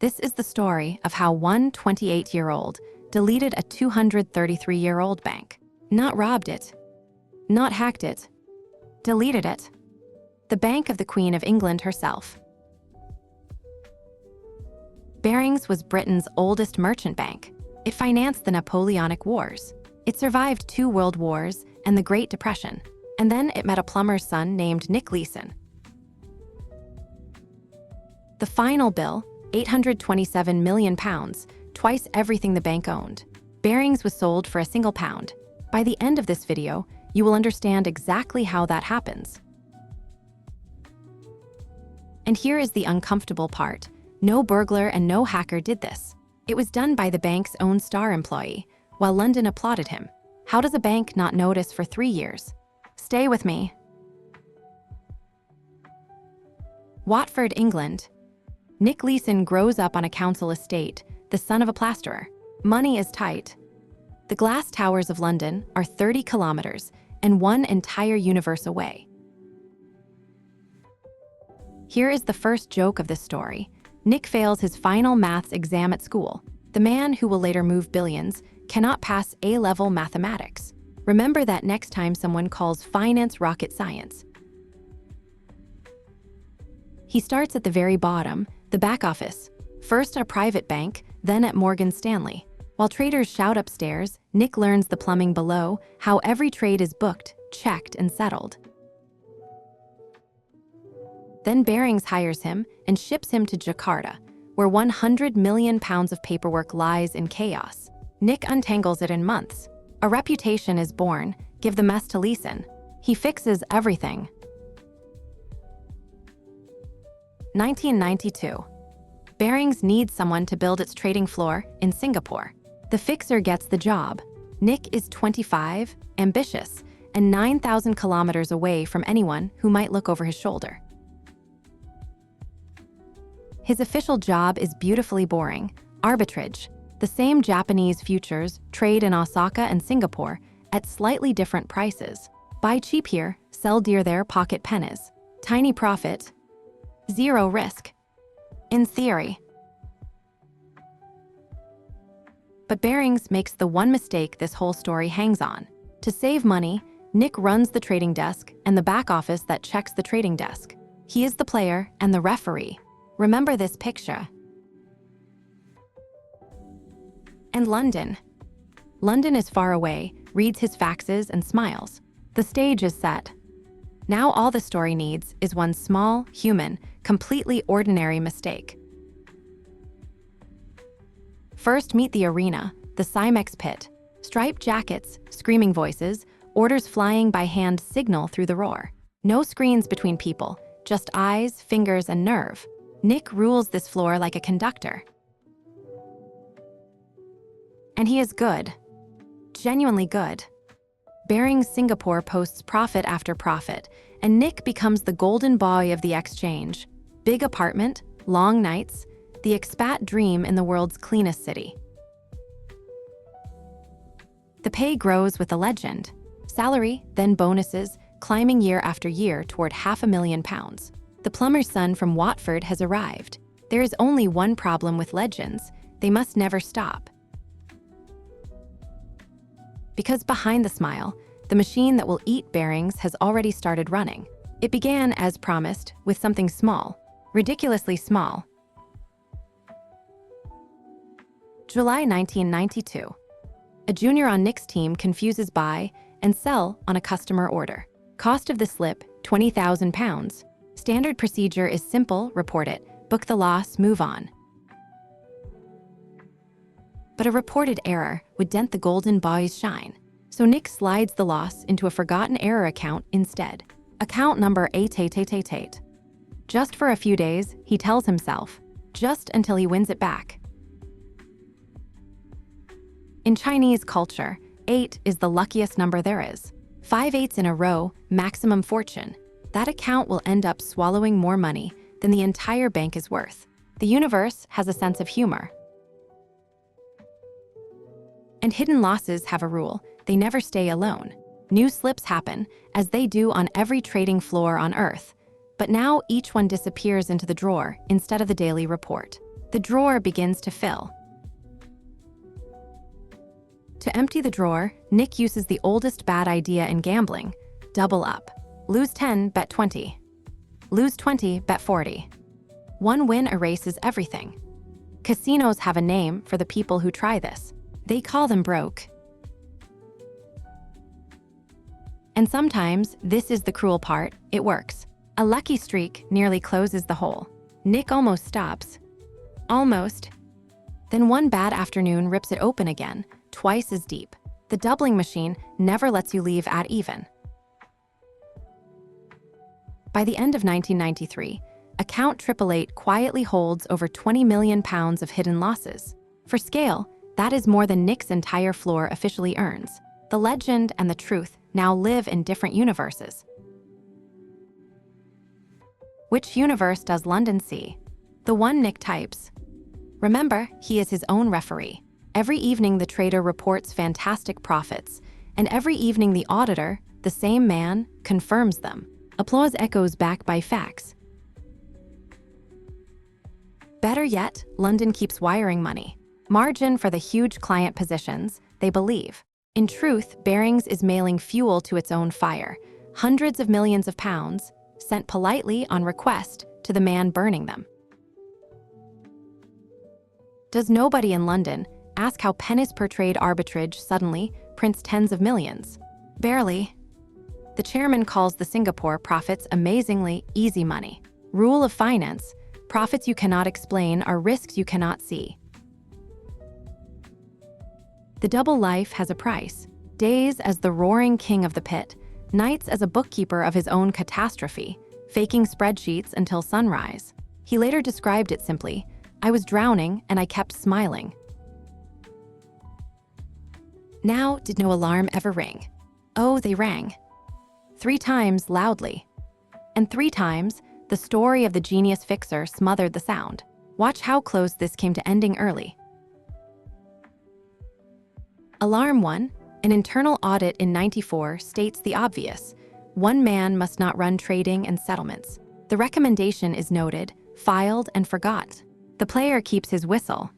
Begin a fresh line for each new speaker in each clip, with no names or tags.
This is the story of how one 28-year-old deleted a 233-year-old bank. Not robbed it, not hacked it, deleted it. The Bank of the Queen of England herself. Barings was Britain's oldest merchant bank. It financed the Napoleonic Wars. It survived 2 world wars and the Great Depression. And then it met a plumber's son named Nick Leeson. The final bill, £827 million, twice everything the bank owned. Barings was sold for a single £1. By the end of this video, you will understand exactly how that happens. And here is the uncomfortable part. No burglar and no hacker did this. It was done by the bank's own star employee, while London applauded him. How does a bank not notice for 3 years? Stay with me. Watford, England. Nick Leeson grows up on a council estate, the son of a plasterer. Money is tight. The glass towers of London are 30 kilometers and 1 entire universe away. Here is the first joke of this story. Nick fails his final maths exam at school. The man who will later move billions cannot pass A-level mathematics. Remember that next time someone calls finance rocket science. He starts at the very bottom, the back office. First a private bank, then at Morgan Stanley. While traders shout upstairs, Nick learns the plumbing below, how every trade is booked, checked, and settled. Then Barings hires him and ships him to Jakarta, where 100 million pounds of paperwork lies in chaos. Nick untangles it in months. A reputation is born. Give the mess to Leeson. He fixes everything. 1992. Barings needs someone to build its trading floor in Singapore. The fixer gets the job. Nick is 25, ambitious, and 9,000 kilometers away from anyone who might look over his shoulder. His official job is beautifully boring. Arbitrage. The same Japanese futures trade in Osaka and Singapore at slightly different prices. Buy cheap here, sell dear there, pocket pennies. Tiny profit, zero risk. In theory. But Barings makes the one mistake this whole story hangs on. To save money, Nick runs the trading desk and the back office that checks the trading desk. He is the player and the referee. Remember this picture. And London. London is far away, reads his faxes and smiles. The stage is set. Now all the story needs is one small, human, completely ordinary mistake. First meet the arena, the Cymex pit. Striped jackets, screaming voices, orders flying by hand signal through the roar. No screens between people, just eyes, fingers, and nerve. Nick rules this floor like a conductor. And he is good. Genuinely good. Barings Singapore posts profit after profit, and Nick becomes the golden boy of the exchange. Big apartment, long nights, the expat dream in the world's cleanest city. The pay grows with the legend. Salary, then bonuses, climbing year after year toward £500,000. The plumber's son from Watford has arrived. There is only one problem with legends. They must never stop. Because behind the smile, the machine that will eat Barings has already started running. It began, as promised, with something small, ridiculously small. July 1992. A junior on Nick's team confuses buy and sell on a customer order. Cost of the slip, £20,000. Standard procedure is simple, report it, book the loss, move on. But a reported error would dent the golden boy's shine. So Nick slides the loss into a forgotten error account instead. Account number 8888. Just for a few days, he tells himself, just until he wins it back. In Chinese culture, 8 is the luckiest number there is. 5 8s in a row, maximum fortune. That account will end up swallowing more money than the entire bank is worth. The universe has a sense of humor. And hidden losses have a rule. They never stay alone. New slips happen, as they do on every trading floor on Earth. But now each one disappears into the drawer instead of the daily report. The drawer begins to fill. To empty the drawer, Nick uses the oldest bad idea in gambling: double up. Lose 10, bet 20. Lose 20, bet 40. One win erases everything. Casinos have a name for the people who try this. They call them broke. And sometimes, this is the cruel part, it works. A lucky streak nearly closes the hole. Nick almost stops. Almost. Then one bad afternoon rips it open again, twice as deep. The doubling machine never lets you leave at even. By the end of 1993, Account 888 quietly holds over 20 million pounds of hidden losses. For scale, that is more than Nick's entire floor officially earns. The legend and the truth now live in different universes. Which universe does London see? The one Nick types. Remember, he is his own referee. Every evening the trader reports fantastic profits, and every evening the auditor, the same man, confirms them. Applause echoes back by facts. Better yet, London keeps wiring money. Margin for the huge client positions, they believe. In truth, Barings is mailing fuel to its own fire, hundreds of millions of pounds, sent politely on request to the man burning them. Does nobody in London ask how pennies per trade arbitrage suddenly prints tens of millions? Barely. The chairman calls the Singapore profits amazingly easy money. Rule of finance: profits you cannot explain are risks you cannot see. The double life has a price. Days as the roaring king of the pit, nights as a bookkeeper of his own catastrophe, faking spreadsheets until sunrise. He later described it simply: I was drowning and I kept smiling. Now, did no alarm ever ring? Oh, they rang. 3 times loudly. And 3 times, the story of the genius fixer smothered the sound. Watch how close this came to ending early. Alarm 1, an internal audit in '94 states the obvious: one man must not run trading and settlements. The recommendation is noted, filed, and forgot. The player keeps his whistle.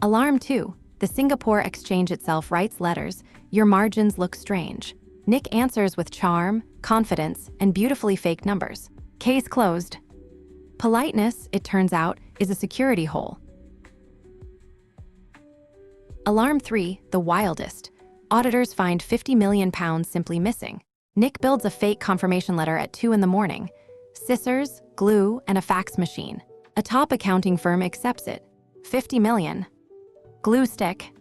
Alarm 2, the Singapore Exchange itself writes letters: your margins look strange. Nick answers with charm, confidence, and beautifully faked numbers. Case closed. Politeness, it turns out, is a security hole. Alarm 3, the wildest. Auditors find 50 million pounds simply missing. Nick builds a fake confirmation letter at 2 in the morning. Scissors, glue, and a fax machine. A top accounting firm accepts it. 50 million. Glue stick.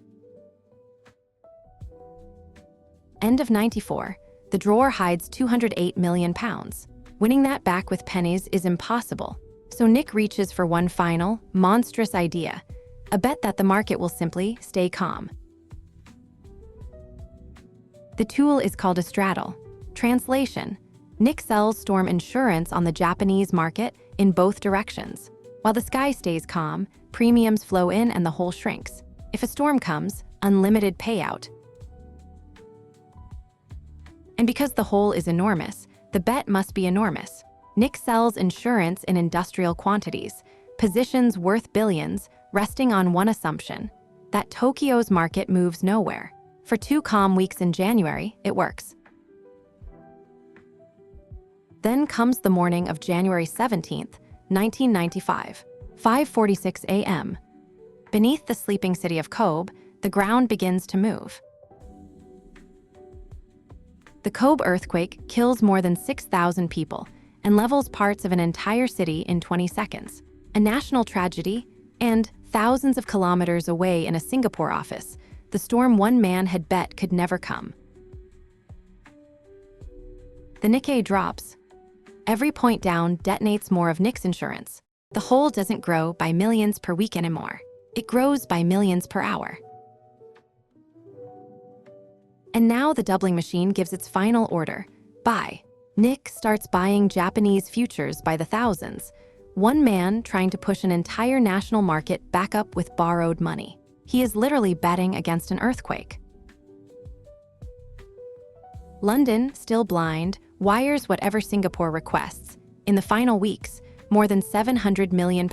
End of '94. The drawer hides 208 million pounds. Winning that back with pennies is impossible. So Nick reaches for one final, monstrous idea: a bet that the market will simply stay calm. The tool is called a straddle. Translation: Nick sells storm insurance on the Japanese market in both directions. While the sky stays calm, premiums flow in and the hole shrinks. If a storm comes, unlimited payout. And because the hole is enormous, the bet must be enormous. Nick sells insurance in industrial quantities, positions worth billions, resting on one assumption: that Tokyo's market moves nowhere. For 2 calm weeks in January, it works. Then comes the morning of January 17th, 1995, 5:46 a.m. Beneath the sleeping city of Kobe, the ground begins to move. The Kobe earthquake kills more than 6,000 people and levels parts of an entire city in 20 seconds. A national tragedy, and thousands of kilometers away in a Singapore office, the storm one man had bet could never come. The Nikkei drops. Every point down detonates more of Nick's insurance. The hole doesn't grow by millions per week anymore. It grows by millions per hour. And now the doubling machine gives its final order: buy. Nick starts buying Japanese futures by the thousands. One man trying to push an entire national market back up with borrowed money. He is literally betting against an earthquake. London, still blind, wires whatever Singapore requests. In the final weeks, more than £700 million.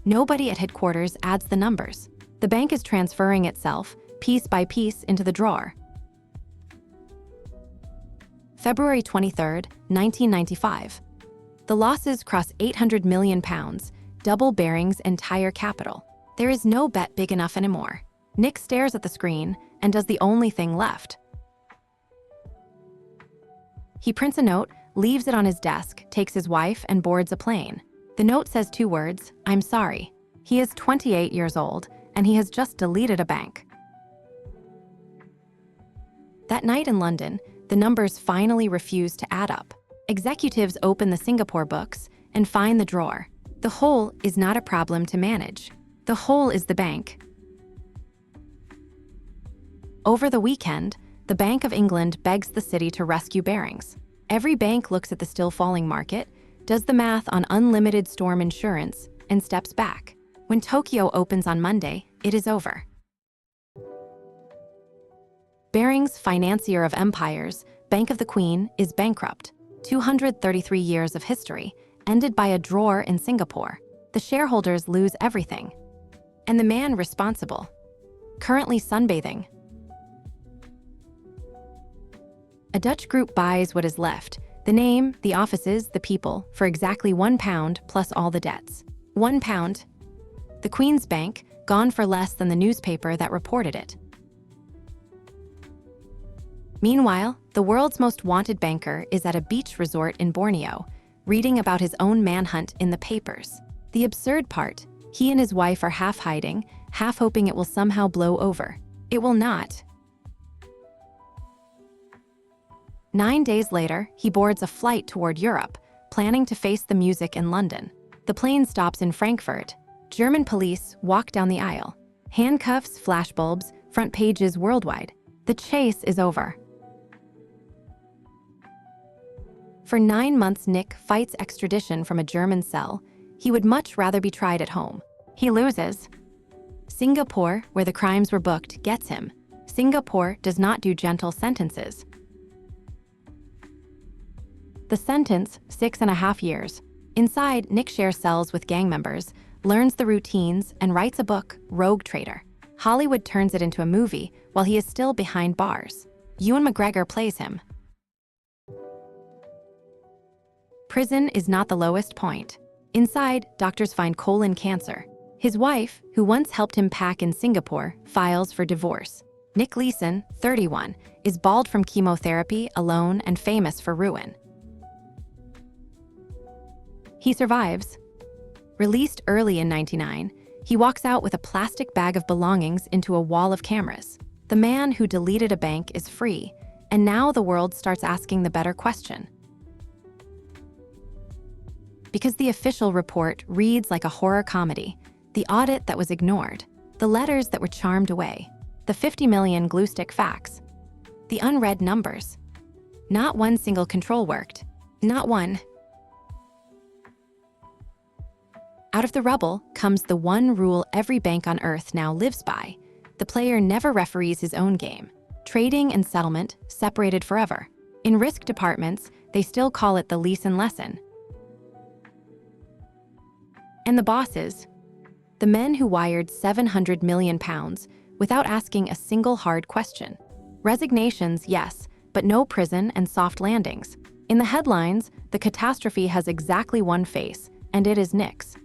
Nobody at headquarters adds the numbers. The bank is transferring itself, piece by piece, into the drawer. February 23, 1995. The losses cross £800 million, double Barings' entire capital. There is no bet big enough anymore. Nick stares at the screen and does the only thing left. He prints a note, leaves it on his desk, takes his wife, and boards a plane. The note says 2 words, "I'm sorry." He is 28 years old, and he has just deleted a bank. That night in London, the numbers finally refuse to add up. Executives open the Singapore books and find the drawer. The hole is not a problem to manage. The hole is the bank. Over the weekend, the Bank of England begs the city to rescue Barings. Every bank looks at the still falling market, does the math on unlimited storm insurance, and steps back. When Tokyo opens on Monday, it is over. Barings, financier of empires, Bank of the Queen, is bankrupt. 233 years of history, ended by a drawer in Singapore. The shareholders lose everything. And the man responsible, currently sunbathing. A Dutch group buys what is left, the name, the offices, the people, for exactly £1 plus all the debts. £1. The Queen's Bank, gone for less than the newspaper that reported it. Meanwhile, the world's most wanted banker is at a beach resort in Borneo, reading about his own manhunt in the papers. The absurd part, he and his wife are half hiding, half hoping it will somehow blow over. It will not. 9 days later, he boards a flight toward Europe, planning to face the music in London. The plane stops in Frankfurt. German police walk down the aisle. Handcuffs, flashbulbs, front pages worldwide. The chase is over. For 9 months, Nick fights extradition from a German cell. He would much rather be tried at home. He loses. Singapore, where the crimes were booked, gets him. Singapore does not do gentle sentences. The sentence, 6.5 years. Inside, Nick shares cells with gang members, learns the routines, and writes a book, Rogue Trader. Hollywood turns it into a movie while he is still behind bars. Ewan McGregor plays him. Prison is not the lowest point. Inside, doctors find colon cancer. His wife, who once helped him pack in Singapore, files for divorce. Nick Leeson, 31, is bald from chemotherapy, alone, and famous for ruin. He survives. Released early in '99, he walks out with a plastic bag of belongings into a wall of cameras. The man who deleted a bank is free, and now the world starts asking the better question. Because the official report reads like a horror comedy, the audit that was ignored, the letters that were charmed away, the 50 million glue stick facts, the unread numbers. Not one single control worked. Not one. Out of the rubble comes the one rule every bank on earth now lives by. The player never referees his own game. Trading and settlement separated forever. In risk departments, they still call it the Leeson lesson. And the bosses, the men who wired £700 million without asking a single hard question. Resignations, yes, but no prison and soft landings. In the headlines, the catastrophe has exactly one face, and it is Nick's.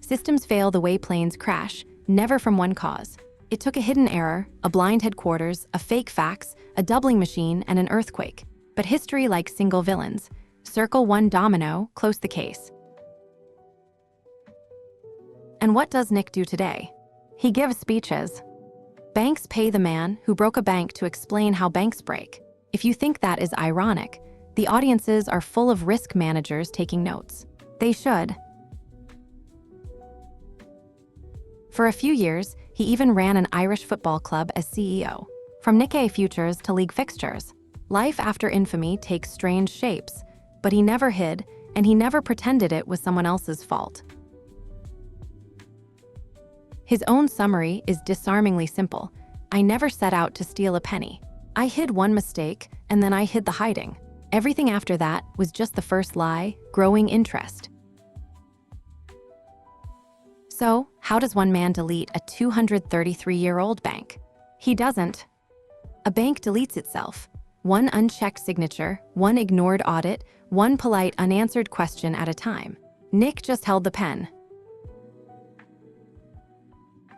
Systems fail the way planes crash, never from one cause. It took a hidden error, a blind headquarters, a fake fax, a doubling machine, and an earthquake. But history likes single villains. Circle one domino, close the case. And what does Nick do today? He gives speeches. Banks pay the man who broke a bank to explain how banks break. If you think that is ironic, the audiences are full of risk managers taking notes. They should. For a few years, he even ran an Irish football club as CEO. From Nikkei futures to league fixtures, life after infamy takes strange shapes, but he never hid, and he never pretended it was someone else's fault. His own summary is disarmingly simple. I never set out to steal a penny. I hid one mistake, and then I hid the hiding. Everything after that was just the first lie, growing interest. So, how does one man delete a 233-year-old bank? He doesn't. A bank deletes itself. One unchecked signature, one ignored audit, one polite unanswered question at a time. Nick just held the pen.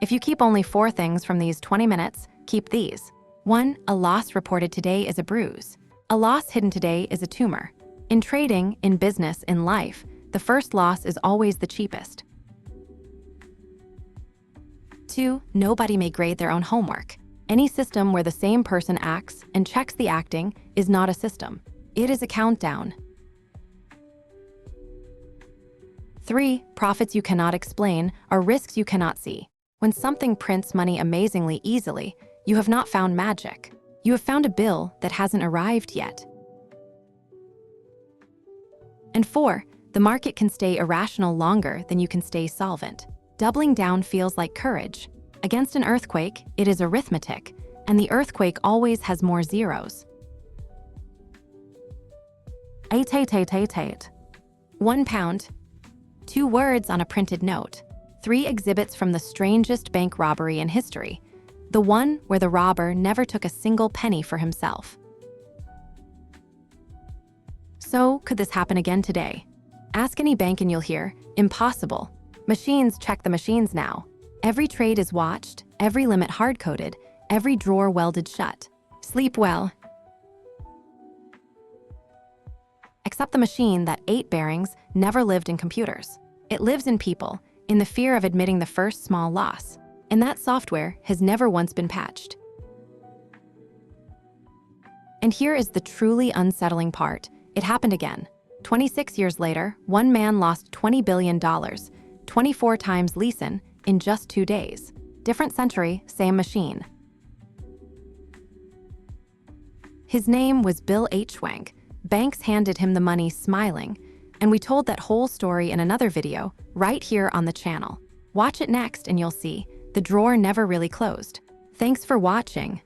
If you keep only 4 things from these 20 minutes, keep these. 1. A loss reported today is a bruise. A loss hidden today is a tumor. In trading, in business, in life, the first loss is always the cheapest. 2. Nobody may grade their own homework. Any system where the same person acts and checks the acting is not a system. It is a countdown. 3. Profits you cannot explain are risks you cannot see. When something prints money amazingly easily, you have not found magic. You have found a bill that hasn't arrived yet. And 4. The market can stay irrational longer than you can stay solvent. Doubling down feels like courage. Against an earthquake, it is arithmetic, and the earthquake always has more zeros. 8. 1 pound. 2 words on a printed note. 3 exhibits from the strangest bank robbery in history. The one where the robber never took a single penny for himself. So, could this happen again today? Ask any bank and you'll hear, impossible. Machines check the machines now. Every trade is watched, every limit hard-coded, every drawer welded shut. Sleep well. Except the machine that ate Barings never lived in computers. It lives in people, in the fear of admitting the first small loss. And that software has never once been patched. And here is the truly unsettling part. It happened again. 26 years later, one man lost $20 billion, 24 times Leeson, in just 2 days. Different century, same machine. His name was Bill H. Schwenk. Banks handed him the money smiling, and we told that whole story in another video right here on the channel. Watch it next and you'll see the drawer never really closed. Thanks for watching.